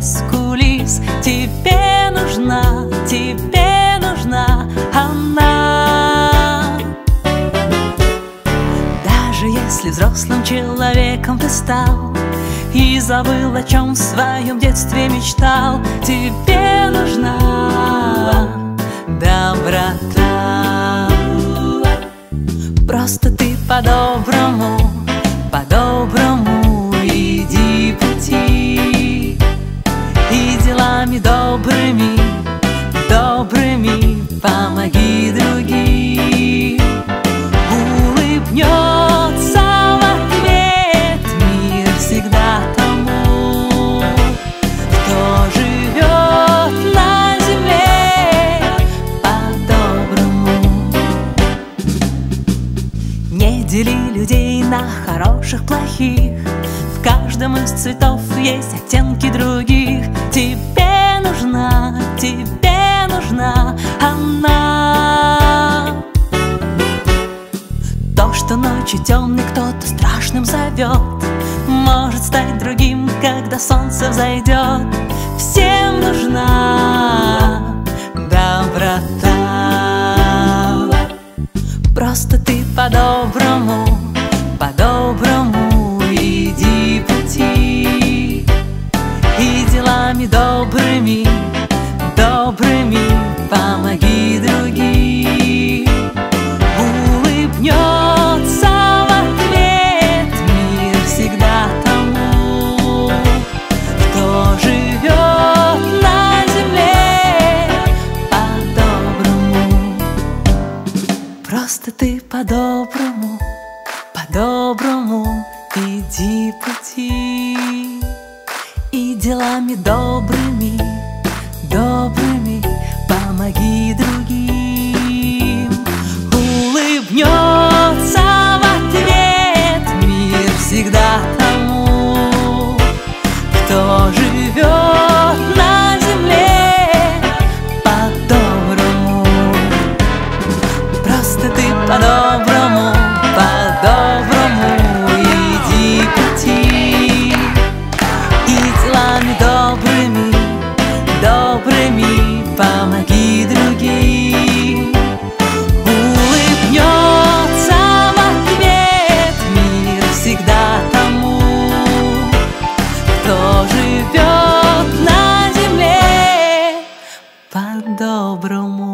без кулис. Тебе нужна она. Даже если взрослым человеком ты стал и забыл, о чем в своем детстве мечтал, тебе нужна доброта. Просто ты по-доброму иди пути, и делами добрыми помоги другим. Улыбнется в ответ мир всегда тому, кто живет на земле по-доброму. Не дели людей на хороших, плохих. В каждом из цветов есть оттенки других. Тебе нужна она. То, что ночью темный кто-то страшным зовет, может стать другим, когда солнце взойдет. Всем нужна доброта. Просто ты по-доброму иди пути, и делами добрыми помоги другим. Улыбнется в ответ мир всегда тому, кто живет на земле по-доброму. Просто ты по-доброму иди пути, и делами добрыми помоги другим. Улыбнется в ответ мир всегда тому, кто живет на земле по-доброму. Просто ты по-доброму иди пути, и делами добрыми помоги другим. Улыбнется в ответ мир всегда тому, кто живет на земле по-доброму.